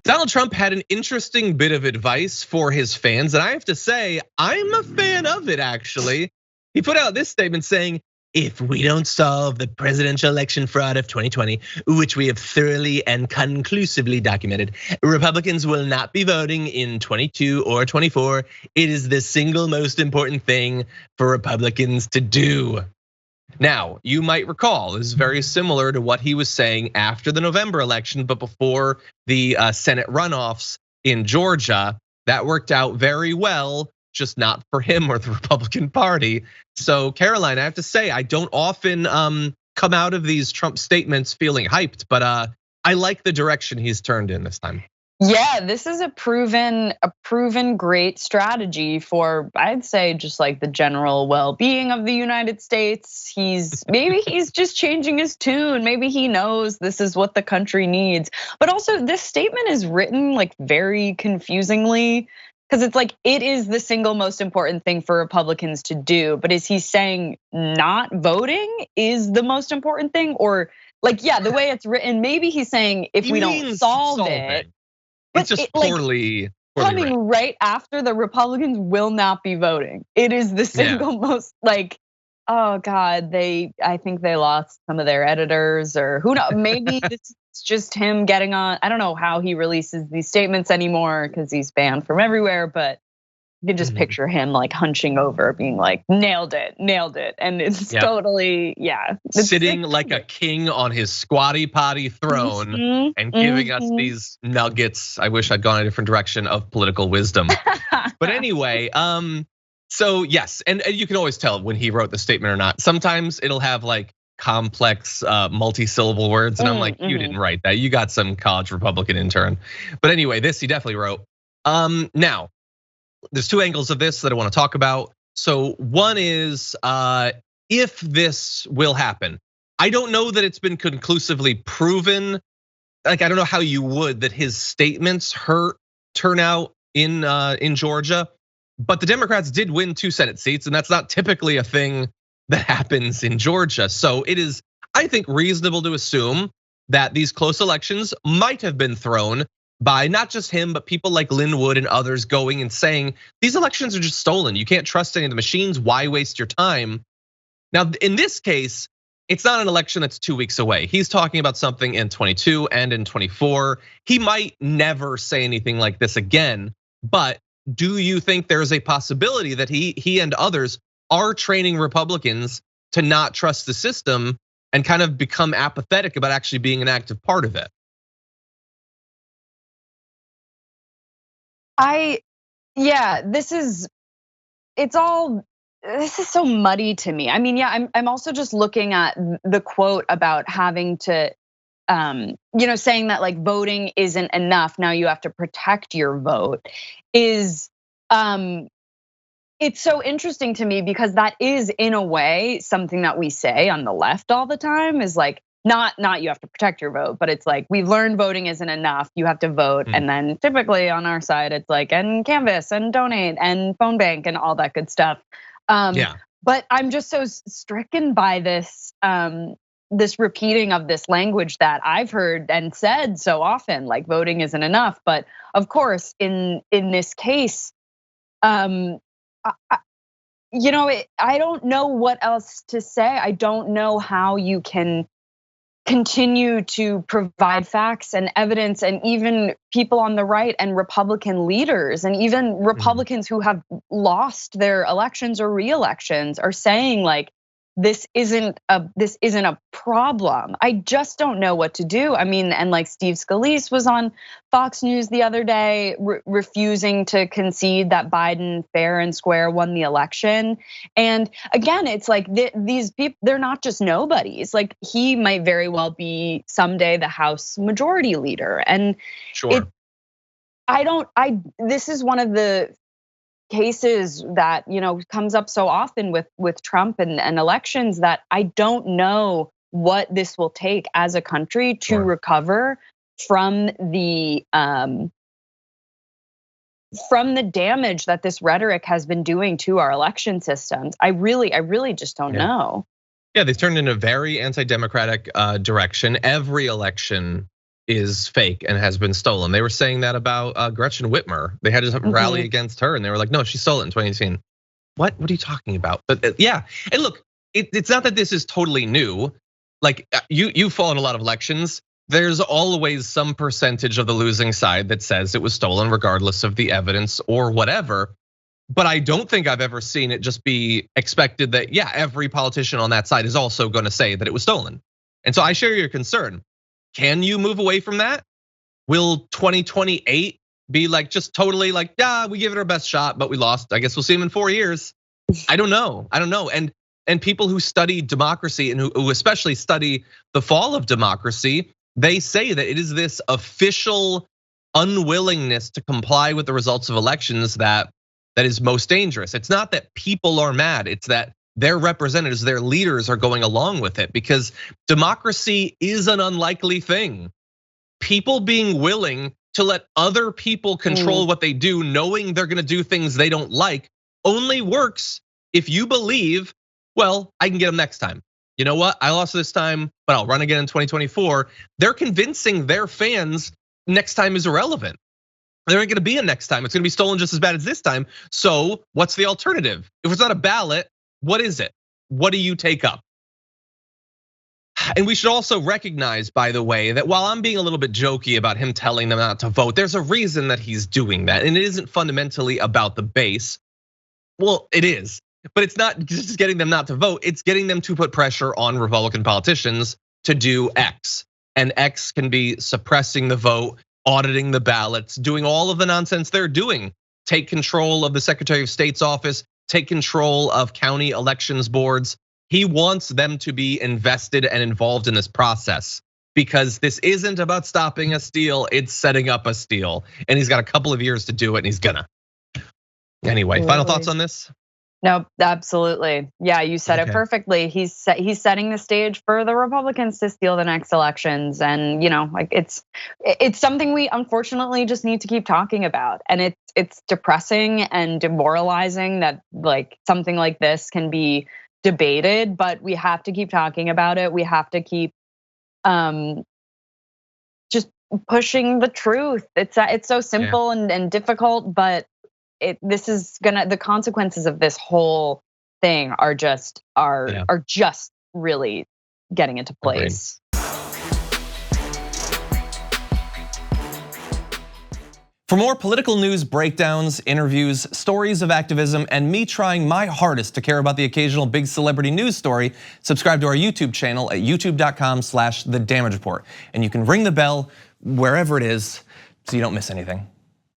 Donald Trump had an interesting bit of advice for his fans, and I have to say, I'm a fan of it actually. He put out this statement saying, if we don't solve the presidential election fraud of 2020, which we have thoroughly and conclusively documented, Republicans will not be voting in 22 or 24. It is the single most important thing for Republicans to do. Now, you might recall, this is very similar to what he was saying after the November election, but before the Senate runoffs in Georgia. That worked out very well, just not for him or the Republican Party. So Caroline, I have to say, I don't often come out of these Trump statements feeling hyped, but I like the direction he's turned in this time. Yeah, this is a proven great strategy for, I'd say, just like the general well-being of the United States. Maybe he's just changing his tune. Maybe he knows this is what the country needs. But also, this statement is written like very confusingly, because it's like it is the single most important thing for Republicans to do. But is he saying not voting is the most important thing? Or like, yeah, the way it's written, maybe he's saying if we don't solve it. It's just poorly coming written. Right after the Republicans will not be voting. It is the single most like, oh God, I think they lost some of their editors, or who knows, maybe this is just him getting on. I don't know how he releases these statements anymore because he's banned from everywhere, but you can just picture him like hunching over, being like, nailed it. And it's totally, It's sitting like a king on his squatty potty throne and giving us these nuggets. I wish I'd gone a different direction of political wisdom. But anyway, so yes, and you can always tell when he wrote the statement or not. Sometimes it'll have like complex multi-syllable words, and I'm like, you didn't write that. You got some college Republican intern. But anyway, this he definitely wrote. Now, there's two angles of this that I want to talk about. So one is if this will happen. I don't know that it's been conclusively proven. Like, I don't know how you would that his statements hurt turnout in Georgia, but the Democrats did win 2 Senate seats, and that's not typically a thing that happens in Georgia. So it is, I think, reasonable to assume that these close elections might have been thrown by not just him, but people like Lynn Wood and others going and saying, these elections are just stolen. You can't trust any of the machines. Why waste your time? Now, in this case, it's not an election that's 2 weeks away. He's talking about something in 22 and in 24. He might never say anything like this again, but do you think there's a possibility that he and others are training Republicans to not trust the system and kind of become apathetic about actually being an active part of it? This is so muddy to me. I mean, yeah, I'm also just looking at the quote about having to, saying that like voting isn't enough. Now you have to protect your vote. It's so interesting to me because that is in a way something that we say on the left all the time is like, not you have to protect your vote, but it's like we've learned voting isn't enough. You have to vote, and then typically on our side it's like and canvass and donate and phone bank and all that good stuff. But I'm just so stricken by this this repeating of this language that I've heard and said so often, like voting isn't enough. But of course, in this case, I don't know what else to say. I don't know how you can continue to provide facts and evidence, and even people on the right and Republican leaders and even Republicans who have lost their elections or re-elections are saying like this isn't a problem. I just don't know what to do. I mean, and like Steve Scalise was on Fox News the other day refusing to concede that Biden fair and square won the election. And again, it's like these people, they're not just nobodies. Like he might very well be someday the House Majority Leader. And this is one of the cases that comes up so often with Trump and elections that I don't know what this will take as a country to recover from the damage that this rhetoric has been doing to our election systems. I really just don't know. Yeah, they've turned in a very anti-democratic direction. Every election is fake and has been stolen. They were saying that about Gretchen Whitmer. They had to rally against her, and they were like, no, she stole it in 2018. What are you talking about? But yeah, and look, it's not that this is totally new. Like you follow a lot of elections. There's always some percentage of the losing side that says it was stolen, regardless of the evidence or whatever. But I don't think I've ever seen it just be expected that, yeah, every politician on that side is also going to say that it was stolen. And so I share your concern. Can you move away from that? Will 2028 be like just totally like, yeah, we give it our best shot, but we lost. I guess we'll see him in 4 years. I don't know. And people who study democracy and who especially study the fall of democracy, they say that it is this official unwillingness to comply with the results of elections that is most dangerous. It's not that people are mad, it's that their representatives, their leaders are going along with it, because democracy is an unlikely thing. People being willing to let other people control what they do, knowing they're gonna do things they don't like, only works if you believe, well, I can get them next time. You know what? I lost this time, but I'll run again in 2024. They're convincing their fans next time is irrelevant. There ain't gonna be a next time. It's gonna be stolen just as bad as this time. So what's the alternative? If it's not a ballot, what is it? What do you take up? And we should also recognize, by the way, that while I'm being a little bit jokey about him telling them not to vote, there's a reason that he's doing that. And it isn't fundamentally about the base. Well, it is, but it's not just getting them not to vote. It's getting them to put pressure on Republican politicians to do X. And X can be suppressing the vote, auditing the ballots, doing all of the nonsense they're doing. Take control of the Secretary of State's office, take control of county elections boards. He wants them to be invested and involved in this process, because this isn't about stopping a steal, it's setting up a steal. And he's got a couple of years to do it, and he's gonna. Anyway, final thoughts on this? No, absolutely. Yeah, you said it perfectly. He's setting the stage for the Republicans to steal the next elections, and like it's something we unfortunately just need to keep talking about. And it's depressing and demoralizing that like something like this can be debated, but we have to keep talking about it. We have to keep just pushing the truth. It's so simple and difficult, but the consequences of this whole thing are just really getting into place. For more political news breakdowns, interviews, stories of activism, and me trying my hardest to care about the occasional big celebrity news story, subscribe to our YouTube channel at youtube.com/thedamagereport. And you can ring the bell wherever it is so you don't miss anything.